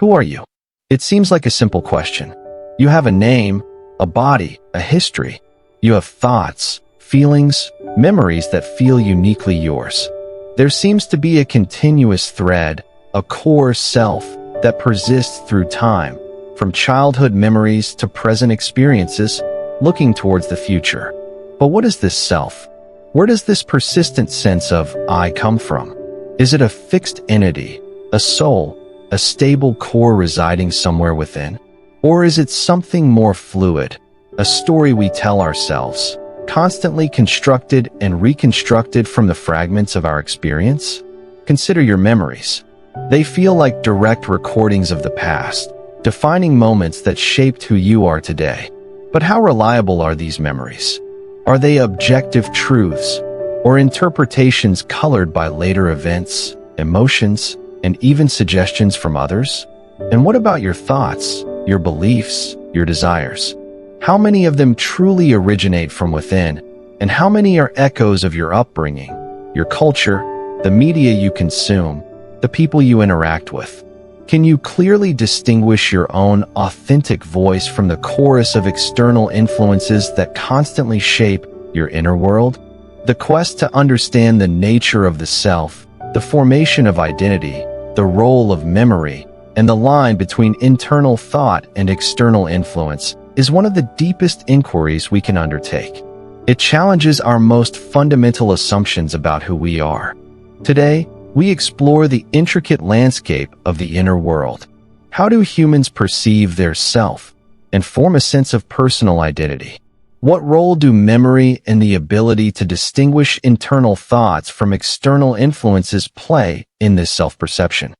Who are you? It seems like a simple question. You have a name, a body, a history. You have thoughts, feelings, memories that feel uniquely yours. There seems to be a continuous thread, a core self that persists through time, from childhood memories to present experiences, looking towards the future. But what is this self? Where does this persistent sense of I come from? Is it a fixed entity, a soul, a stable core residing somewhere within? Or is it something more fluid, a story we tell ourselves, constantly constructed and reconstructed from the fragments of our experience? Consider your memories. They feel like direct recordings of the past, defining moments that shaped who you are today. But how reliable are these memories? Are they objective truths, or interpretations colored by later events, emotions, and even suggestions from others? And what about your thoughts, your beliefs, your desires? How many of them truly originate from within, and how many are echoes of your upbringing, your culture, the media you consume, the people you interact with? Can you clearly distinguish your own authentic voice from the chorus of external influences that constantly shape your inner world? The quest to understand the nature of the self, the formation of identity, the role of memory, and the line between internal thought and external influence is one of the deepest inquiries we can undertake. It challenges our most fundamental assumptions about who we are. Today, we explore the intricate landscape of the inner world. How do humans perceive their self and form a sense of personal identity? What role do memory and the ability to distinguish internal thoughts from external influences play in this self-perception?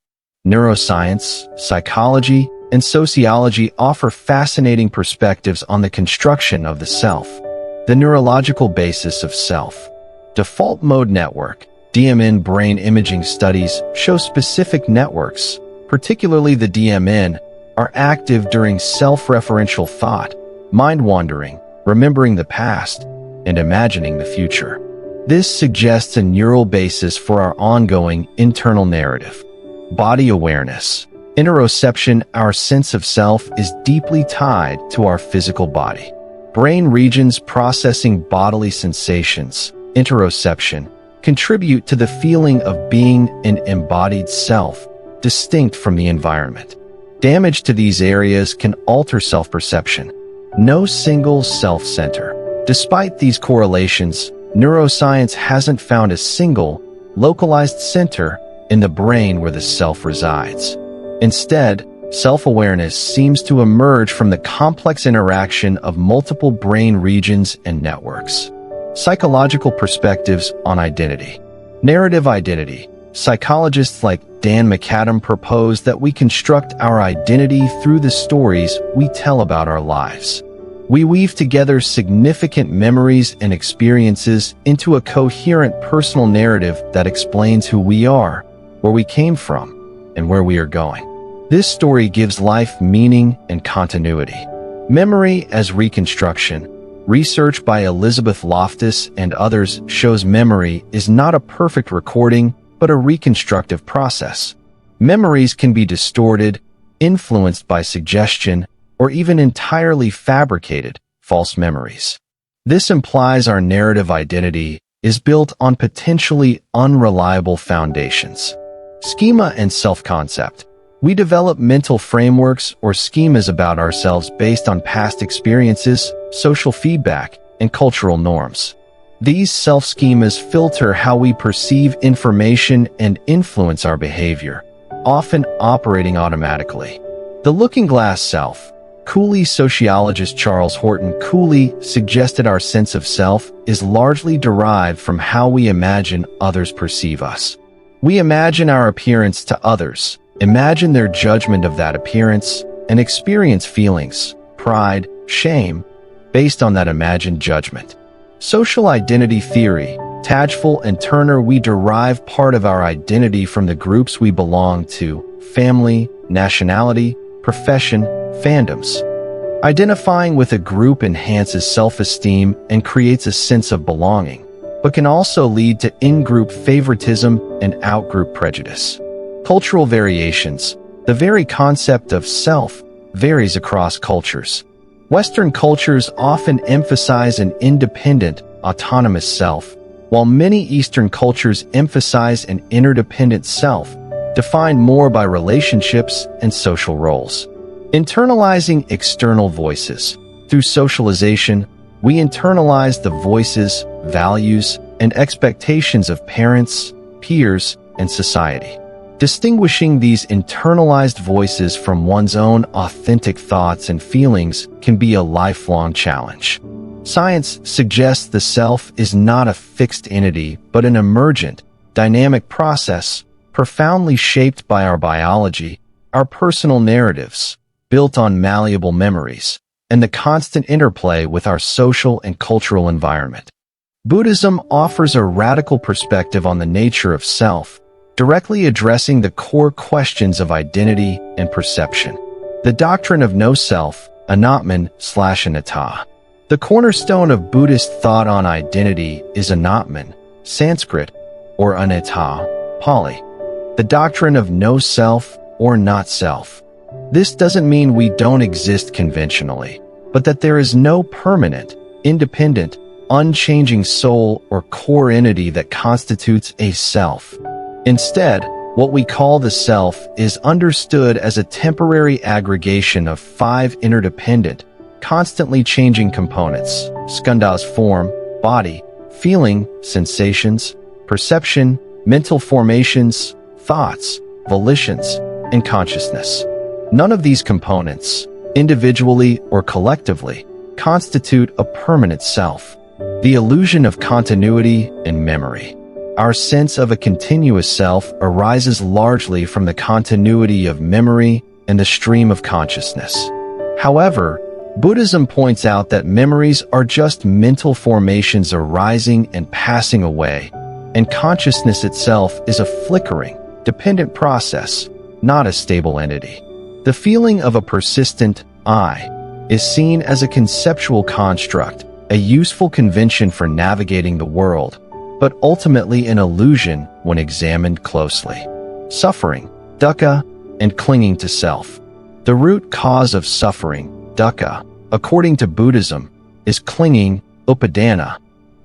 Neuroscience, psychology, and sociology offer fascinating perspectives on the construction of the self. The neurological basis of self. Default mode network, DMN brain imaging studies show specific networks, particularly the DMN, are active during self-referential thought, mind-wandering, remembering the past, and imagining the future. This suggests a neural basis for our ongoing internal narrative. Body awareness. Interoception, our sense of self, is deeply tied to our physical body. Brain regions processing bodily sensations, interoception, contribute to the feeling of being an embodied self, distinct from the environment. Damage to these areas can alter self-perception. No single self-center. Despite these correlations, neuroscience hasn't found a single, localized center in the brain where the self resides. Instead, self-awareness seems to emerge from the complex interaction of multiple brain regions and networks. Psychological perspectives on identity. Narrative identity. Psychologists like Dan McAdam propose that we construct our identity through the stories we tell about our lives. We weave together significant memories and experiences into a coherent personal narrative that explains who we are, where we came from, and where we are going. This story gives life meaning and continuity. Memory as reconstruction. Research by Elizabeth Loftus and others shows memory is not a perfect recording, but a reconstructive process. Memories can be distorted, influenced by suggestion, or even entirely fabricated, false memories. This implies our narrative identity is built on potentially unreliable foundations. Schema and self-concept. We develop mental frameworks or schemas about ourselves based on past experiences, social feedback, and cultural norms. These self-schemas filter how we perceive information and influence our behavior, often operating automatically. The looking-glass self. Cooley sociologist Charles Horton Cooley suggested our sense of self is largely derived from how we imagine others perceive us. We imagine our appearance to others, imagine their judgment of that appearance, and experience feelings, pride, shame, based on that imagined judgment. Social identity theory. Tajfel and Turner. We derive part of our identity from the groups we belong to, family, nationality, profession, fandoms. Identifying with a group enhances self-esteem and creates a sense of belonging, but can also lead to in-group favoritism and out-group prejudice. Cultural variations. The very concept of self varies across cultures. Western cultures often emphasize an independent, autonomous self, while many Eastern cultures emphasize an interdependent self, defined more by relationships and social roles. Internalizing external voices. Through socialization, we internalize the voices, values, and expectations of parents, peers, and society. Distinguishing these internalized voices from one's own authentic thoughts and feelings can be a lifelong challenge. Science suggests the self is not a fixed entity, but an emergent, dynamic process, profoundly shaped by our biology, our personal narratives, built on malleable memories, and the constant interplay with our social and cultural environment. Buddhism offers a radical perspective on the nature of self, directly addressing the core questions of identity and perception. The doctrine of no self, anatman/anatta. The cornerstone of Buddhist thought on identity is anatman, Sanskrit, or anatta, Pali. The doctrine of no self or not self. This doesn't mean we don't exist conventionally, but that there is no permanent, independent, unchanging soul or core entity that constitutes a self. Instead, what we call the self is understood as a temporary aggregation of 5 interdependent, constantly changing components: skandhas, form, body, feeling, sensations, perception, mental formations, thoughts, volitions, and consciousness. None of these components, individually or collectively, constitute a permanent self. The illusion of continuity and memory. Our sense of a continuous self arises largely from the continuity of memory and the stream of consciousness. However, Buddhism points out that memories are just mental formations arising and passing away, and consciousness itself is a flickering, dependent process, not a stable entity. The feeling of a persistent I is seen as a conceptual construct, a useful convention for navigating the world, but ultimately an illusion when examined closely. Suffering, dukkha, and clinging to self. The root cause of suffering, dukkha, according to Buddhism, is clinging, upadana,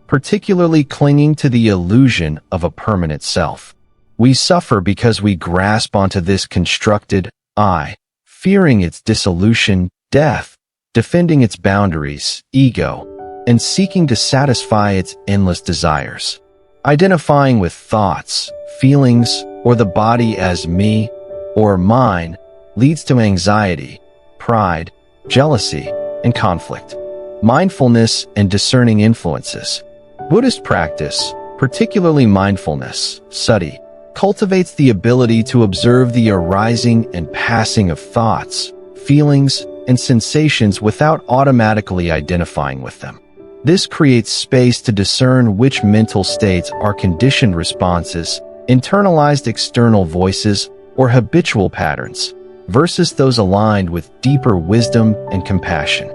particularly clinging to the illusion of a permanent self. We suffer because we grasp onto this constructed I, fearing its dissolution, death, defending its boundaries, ego, and seeking to satisfy its endless desires. Identifying with thoughts, feelings, or the body as me or mine leads to anxiety, pride, jealousy, and conflict. Mindfulness and discerning influences. Buddhist practice, particularly mindfulness, sati, cultivates the ability to observe the arising and passing of thoughts, feelings, and sensations without automatically identifying with them. This creates space to discern which mental states are conditioned responses, internalized external voices, or habitual patterns, versus those aligned with deeper wisdom and compassion.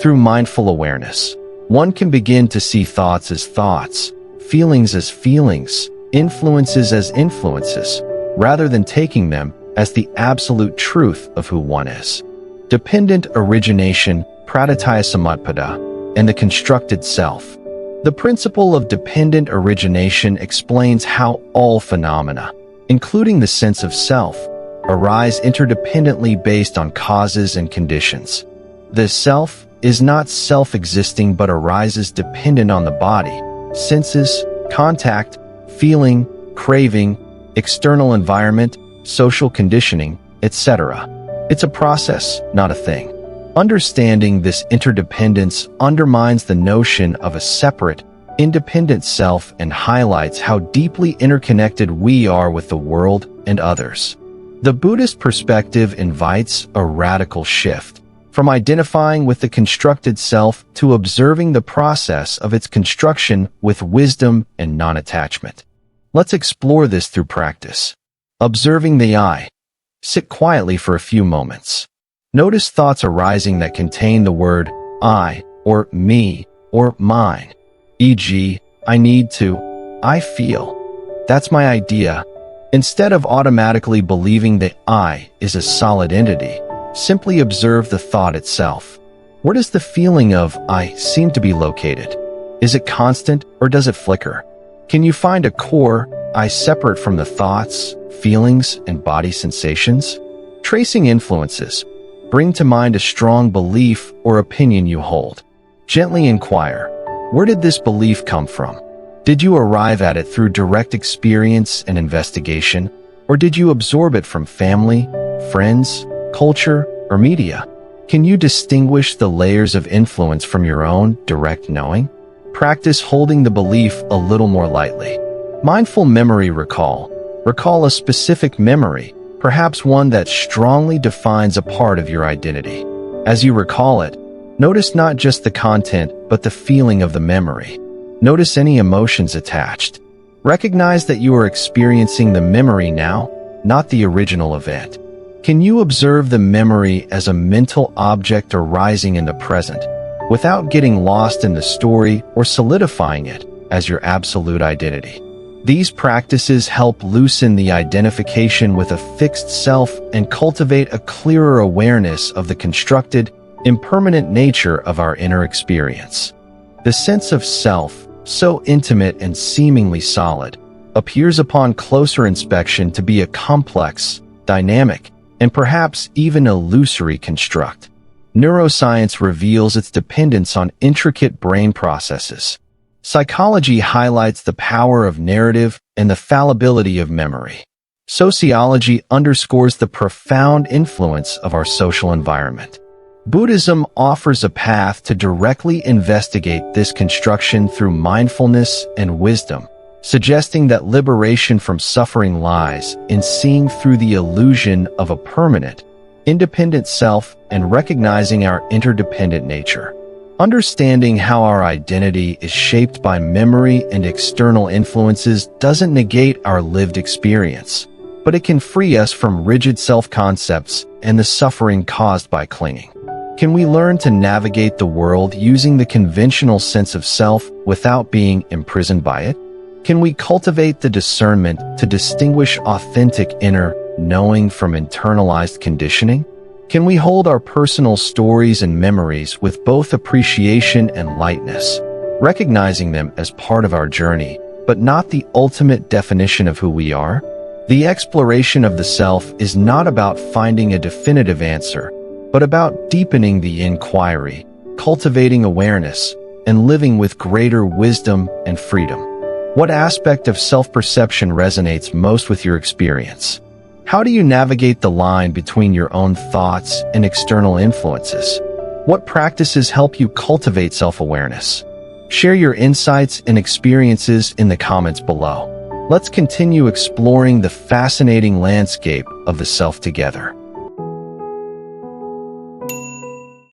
Through mindful awareness, one can begin to see thoughts as thoughts, feelings as feelings, influences as influences, rather than taking them as the absolute truth of who one is. Dependent origination, pratitya samutpada, and the constructed self. The principle of dependent origination explains how all phenomena, including the sense of self, arise interdependently based on causes and conditions. The self is not self-existing but arises dependent on the body, senses, contact, feeling, craving, external environment, social conditioning, etc. It's a process, not a thing. Understanding this interdependence undermines the notion of a separate, independent self and highlights how deeply interconnected we are with the world and others. The Buddhist perspective invites a radical shift, from identifying with the constructed self to observing the process of its construction with wisdom and non-attachment. Let's explore this through practice. Observing the I. Sit quietly for a few moments. Notice thoughts arising that contain the word I, or me, or mine. E.g., I need to, I feel, that's my idea, Instead of automatically believing that I is a solid entity, simply observe the thought itself. Where does the feeling of I seem to be located? Is it constant or does it flicker? Can you find a core I separate from the thoughts, feelings, and body sensations? Tracing influences. Bring to mind a strong belief or opinion you hold. Gently inquire, where did this belief come from? Did you arrive at it through direct experience and investigation, or did you absorb it from family, friends, culture, or media? Can you distinguish the layers of influence from your own direct knowing? Practice holding the belief a little more lightly. Mindful memory recall. Recall a specific memory, perhaps one that strongly defines a part of your identity. As you recall it, notice not just the content, but the feeling of the memory. Notice any emotions attached. Recognize that you are experiencing the memory now, not the original event. Can you observe the memory as a mental object arising in the present, without getting lost in the story or solidifying it as your absolute identity? These practices help loosen the identification with a fixed self and cultivate a clearer awareness of the constructed, impermanent nature of our inner experience. The sense of self, so intimate and seemingly solid, appears upon closer inspection to be a complex, dynamic, and perhaps even illusory construct. Neuroscience reveals its dependence on intricate brain processes. Psychology highlights the power of narrative and the fallibility of memory. Sociology underscores the profound influence of our social environment. Buddhism offers a path to directly investigate this construction through mindfulness and wisdom, suggesting that liberation from suffering lies in seeing through the illusion of a permanent, independent self and recognizing our interdependent nature. Understanding how our identity is shaped by memory and external influences doesn't negate our lived experience, but it can free us from rigid self-concepts and the suffering caused by clinging. Can we learn to navigate the world using the conventional sense of self without being imprisoned by it? Can we cultivate the discernment to distinguish authentic inner knowing from internalized conditioning? Can we hold our personal stories and memories with both appreciation and lightness, recognizing them as part of our journey, but not the ultimate definition of who we are? The exploration of the self is not about finding a definitive answer, but about deepening the inquiry, cultivating awareness, and living with greater wisdom and freedom. What aspect of self-perception resonates most with your experience? How do you navigate the line between your own thoughts and external influences? What practices help you cultivate self-awareness? Share your insights and experiences in the comments below. Let's continue exploring the fascinating landscape of the self together.